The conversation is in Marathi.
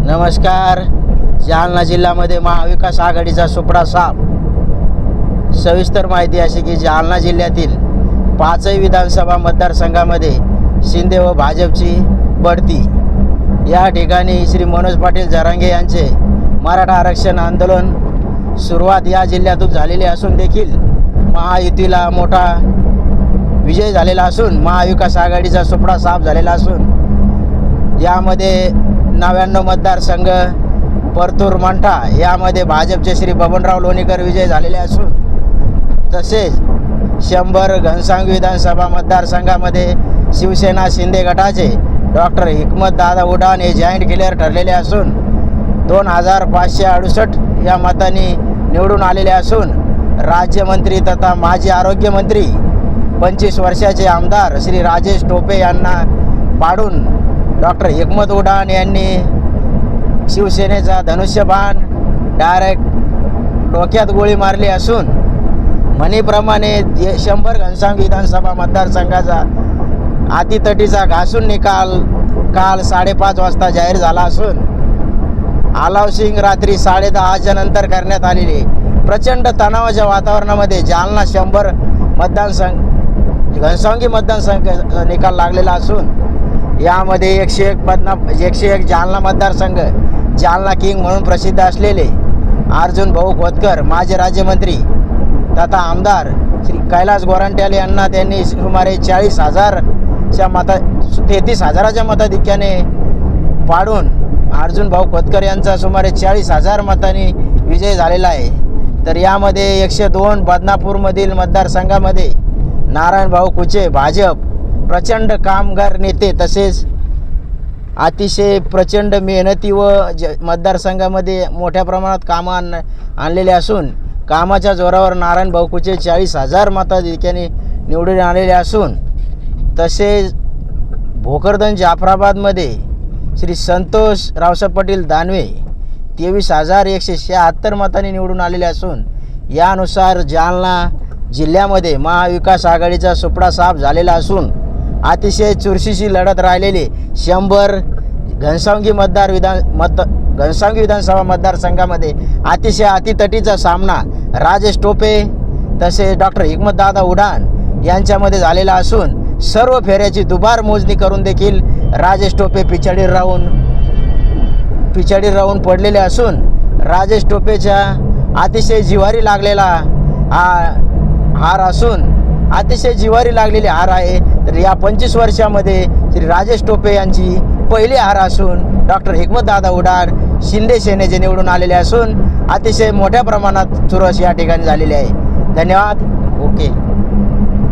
नमस्कार. जालना जिल्ह्यामध्ये महाविकास आघाडीचा सुपडा साफ. सविस्तर माहिती अशी की जालना जिल्ह्यातील 5ही विधानसभा मतदारसंघामध्ये शिंदे व भाजपची बढती. या ठिकाणी श्री मनोज पाटील जरांगे यांचे मराठा आरक्षण आंदोलन सुरुवात या जिल्ह्यातून झालेले असून देखील महायुतीला मोठा विजय झालेला असून महाविकास आघाडीचा सुपडा साफ झालेला असून यामध्ये 99 मतदारसंघ परतूर मंठा यामध्ये भाजपचे श्री बबनराव लोणीकर विजय झालेले असून तसेच 100 घनसावंगी विधानसभा मतदारसंघामध्ये शिवसेना शिंदे गटाचे डॉक्टर हिकमतदादा उडान हे जॉईंट क्लिअर ठरलेले असून 2568 या मतांनी निवडून आलेले असून राज्यमंत्री तथा माजी आरोग्यमंत्री 25 वर्षाचे आमदार श्री राजेश टोपे यांना पाडून डॉक्टर हिकमत उडान यांनी शिवसेनेचा धनुष्यबाण डायरेक्ट डोक्यात गोळी मारली असून म्हणीप्रमाणे 100 घनसावंगी विधानसभा मतदारसंघाचा अतितटीचा घासून निकाल काल 5:30 वाजता जाहीर झाला असून अलाउसिंग रात्री 10:30 नंतर करण्यात आलेली प्रचंड तणावाच्या वातावरणामध्ये जालना 100 मतदारसंघ घनसावंगी मतदारसंघ निकाल लागलेला असून यामध्ये 101 जालना मतदारसंघ जालना किंग म्हणून प्रसिद्ध असलेले अर्जुन भाऊ खोतकर माजी राज्यमंत्री तथा आमदार श्री कैलास गोरंट्याल यांना त्यांनी सुमारे 33,000च्या मताधिक्याने पाडून अर्जुन भाऊ खोतकर यांचा सुमारे 40,000 मतांनी विजय झालेला आहे. तर यामध्ये 102 बदनापूरमधील मतदारसंघामध्ये नारायण भाऊ कुचे भाजप प्रचंड कामगार नेते तसेच अतिशय प्रचंड मेहनती व मतदारसंघामध्ये मोठ्या प्रमाणात कामं आणलेले असून कामाच्या जोरावर नारायण भाऊ कुचे 40,000 मताधिक्याने निवडून आलेले असून तसेच भोकरदन जाफराबादमध्ये श्री संतोष रावसाहेब पाटील दानवे 23,176 मतांनी निवडून आलेले असून यानुसार जालना जिल्ह्यामध्ये महाविकास आघाडीचा सुपडा साफ झालेला असून अतिशय चुरशीची लढत राहिलेली 100 घनसावंगी घनसावंगी विधानसभा मतदारसंघामध्ये अतिशय अतितटीचा सामना राजेश टोपे तसेच डॉक्टर हिकमतदादा उडान यांच्यामध्ये झालेला असून सर्व फेऱ्याची दुबार मोजणी करून देखील राजेश टोपे पिछाडीवर राहून पडलेले असून राजेश टोपेच्या अतिशय जिव्हारी लागलेला हार असून अतिशय जिव्हारी लागलेली हार आहे. तर या 25 वर्षामध्ये श्री राजेश टोपे यांची पहिली हार असून डॉक्टर हिकमतदादा उडान शिंदे सेनेचे निवडून आलेले असून अतिशय मोठ्या प्रमाणात चुरस या ठिकाणी झालेली आहे. धन्यवाद. ओके.